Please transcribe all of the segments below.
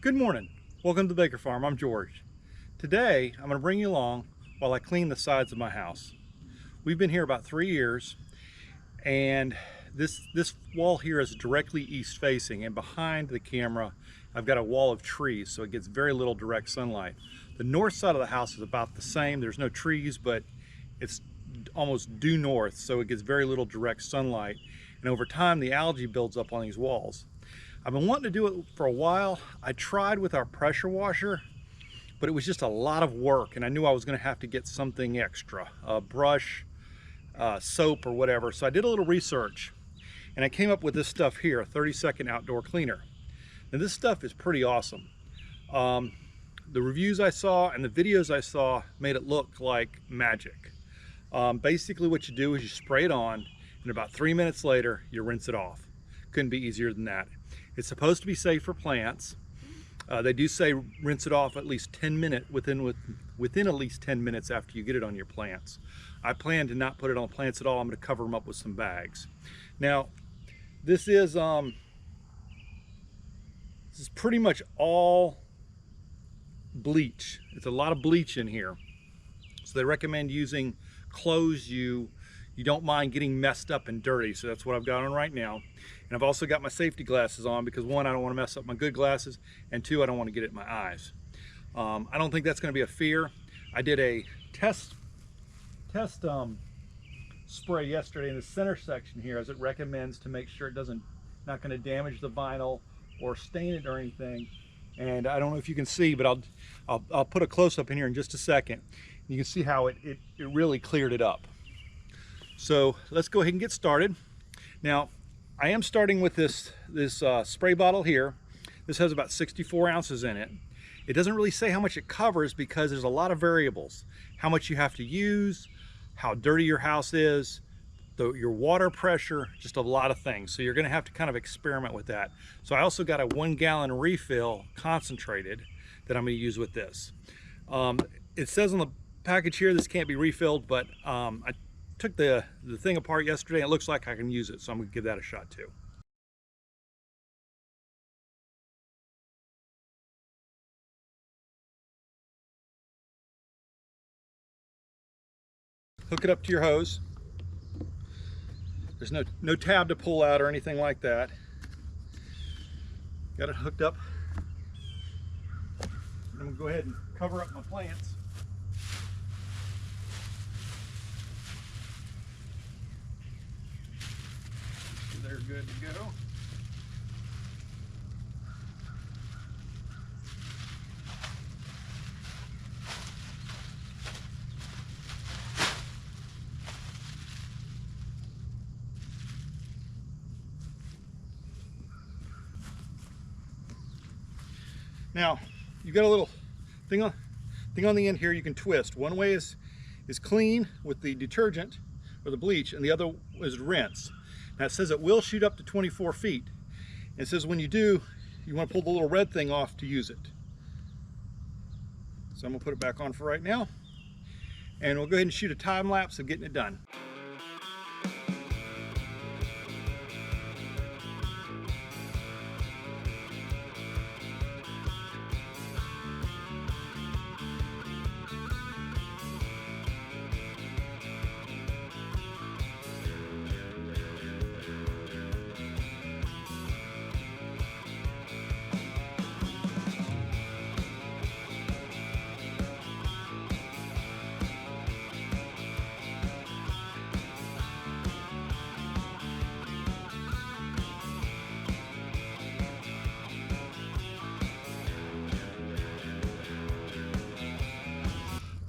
Good morning. Welcome to the Baker Farm. I'm George. Today, I'm going to bring you along while I clean the sides of my house. We've been here about 3 years, and this wall here is directly east facing, and behind the camera, I've got a wall of trees, so it gets very little direct sunlight. The north side of the house is about the same. There's no trees, but it's almost due north, so it gets very little direct sunlight. And over time, the algae builds up on these walls. I've been wanting to do it for a while. I tried with our pressure washer, but it was just a lot of work, and I knew I was going to have to get something extra, a brush, soap, or whatever. So I did a little research, and I came up with this stuff here, a 30-second outdoor cleaner. Now this stuff is pretty awesome. The reviews I saw and the videos I saw made it look like magic. Basically what you do is you spray it on, and about 3 minutes later, you rinse it off. Couldn't be easier than that. It's supposed to be safe for plants. They do say rinse it off at least 10 minutes, within at least 10 minutes after you get it on your plants. I plan to not put it on plants at all. I'm going to cover them up with some bags. Now, this is pretty much all bleach. It's a lot of bleach in here. So they recommend using clothes you don't mind getting messed up and dirty. So that's what I've got on right now. And I've also got my safety glasses on because one, I don't want to mess up my good glasses, and two, I don't want to get it in my eyes. I don't think that's going to be a fear. I did a test spray yesterday in the center section here, as it recommends, to make sure it not going to damage the vinyl or stain it or anything. And I don't know if you can see, but I'll put a close-up in here in just a second. You can see how it really cleared it up. So let's go ahead and get started. Now, I am starting with this spray bottle here. This has about 64 ounces in it. It doesn't really say how much it covers because there's a lot of variables. How much you have to use, how dirty your house is, your water pressure, just a lot of things. So you're gonna have to kind of experiment with that. So I also got a 1 gallon refill concentrated that I'm gonna use with this. It says on the package here this can't be refilled, but I took the thing apart yesterday and it looks like I can use it, so I'm gonna give that a shot too. Hook it up to your hose. There's no tab to pull out or anything like that. Got it hooked up. I'm gonna go ahead and cover up my plants. They're good to go. Now, you've got a little thing on the end here you can twist. One way is clean with the detergent or the bleach, and the other is rinse. Now it says it will shoot up to 24 feet. It says when you do, you want to pull the little red thing off to use it. So I'm going to put it back on for right now, and we'll go ahead and shoot a time lapse of getting it done.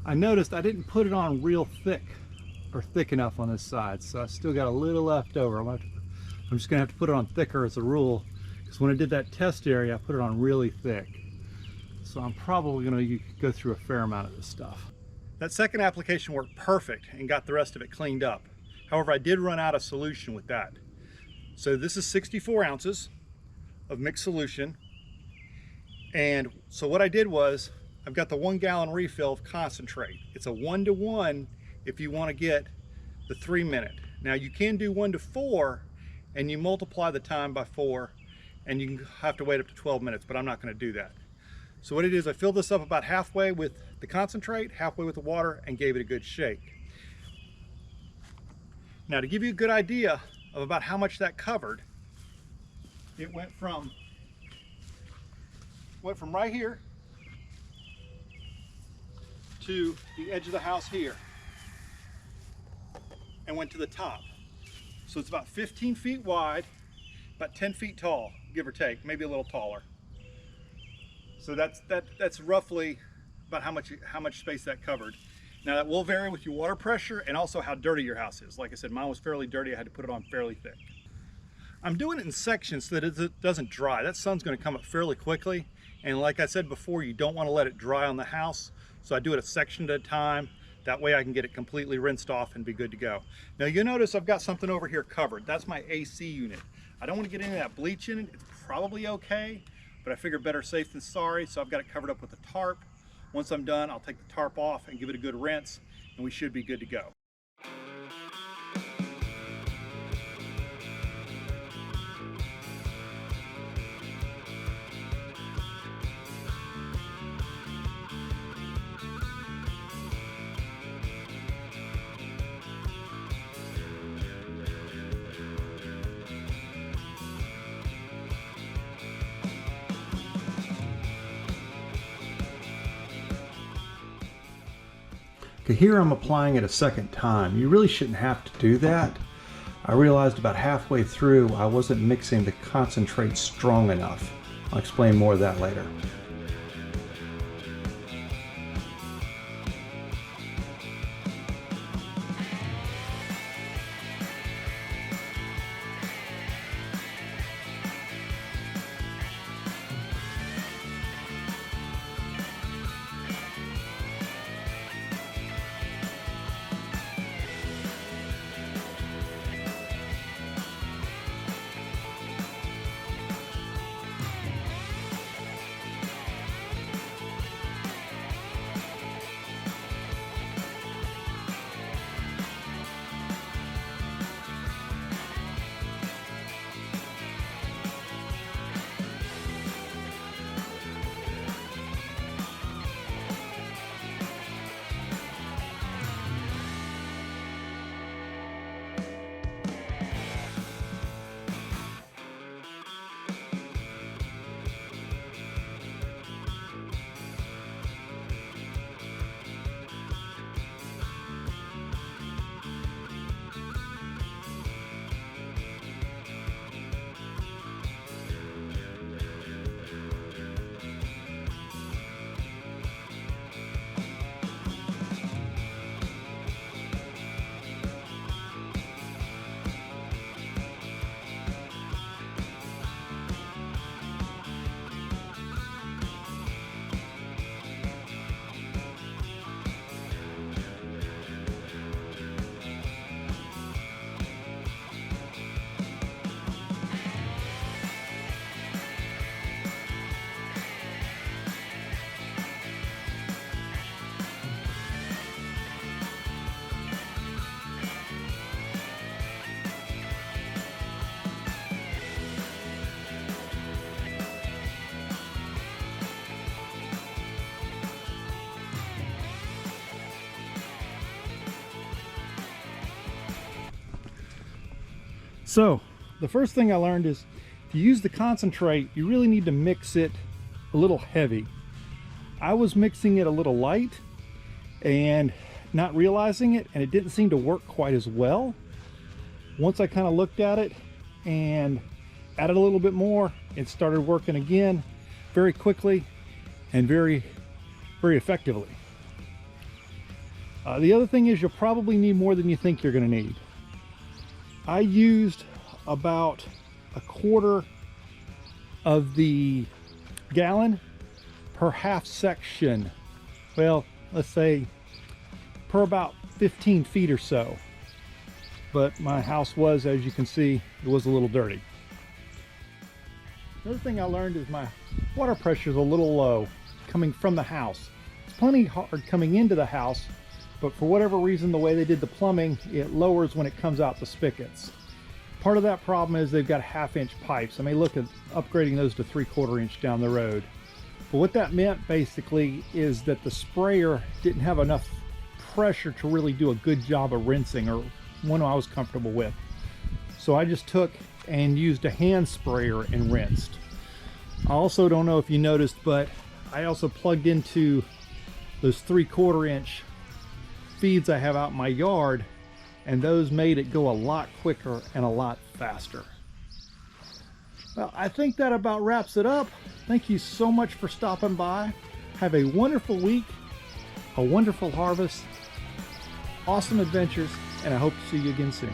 I noticed I didn't put it on real thick or thick enough on this side, so I still got a little left over. I'm just gonna have to put it on thicker as a rule, because when I did that test area I put it on really thick. So I'm probably gonna go through a fair amount of this stuff. That second application worked perfect and got the rest of it cleaned up. However, I did run out of solution with that. So this is 64 ounces of mixed solution, and so what I did was I've got the 1 gallon refill of concentrate. It's a 1-to-1 if you want to get the 3 minute. Now you can do 1 to 4 and you multiply the time by 4 and you have to wait up to 12 minutes, but I'm not going to do that. So what it is, I filled this up about halfway with the concentrate, halfway with the water, and gave it a good shake. Now to give you a good idea of about how much that covered, it went from right here to the edge of the house here and went to the top. So it's about 15 feet wide, about 10 feet tall, give or take, maybe a little taller. So that's roughly about how much space that covered. Now that will vary with your water pressure and also how dirty your house is. Like I said, mine was fairly dirty. I had to put it on fairly thick. I'm doing it in sections so that it doesn't dry. That sun's going to come up fairly quickly. And like I said before, you don't want to let it dry on the house. So I do it a section at a time. That way I can get it completely rinsed off and be good to go. Now you'll notice I've got something over here covered. That's my AC unit. I don't want to get any of that bleach in it. It's probably okay, but I figure better safe than sorry. So I've got it covered up with a tarp. Once I'm done, I'll take the tarp off and give it a good rinse, and we should be good to go. Okay, here I'm applying it a second time. You really shouldn't have to do that. I realized about halfway through I wasn't mixing the concentrate strong enough. I'll explain more of that later. So the first thing I learned is to use the concentrate, you really need to mix it a little heavy. I was mixing it a little light and not realizing it, and it didn't seem to work quite as well. Once I kind of looked at it and added a little bit more, it started working again very quickly and very effectively. The other thing is you'll probably need more than you think you're going to need. I used about a quarter of the gallon per half section. Well, let's say per about 15 feet or so. But my house was, as you can see, it was a little dirty. Another thing I learned is my water pressure is a little low coming from the house. It's plenty hard coming into the house, but for whatever reason, the way they did the plumbing, it lowers when it comes out the spigots. Part of that problem is they've got 1/2 inch pipes. I may look at upgrading those to 3/4 inch down the road. But what that meant basically is that the sprayer didn't have enough pressure to really do a good job of rinsing, or one I was comfortable with. So I just took and used a hand sprayer and rinsed. I also don't know if you noticed, but I also plugged into those 3/4 inch feeds I have out in my yard, and those made it go a lot quicker and a lot faster. Well, I think that about wraps it up. Thank you so much for stopping by. Have a wonderful week, a wonderful harvest, awesome adventures, and I hope to see you again soon.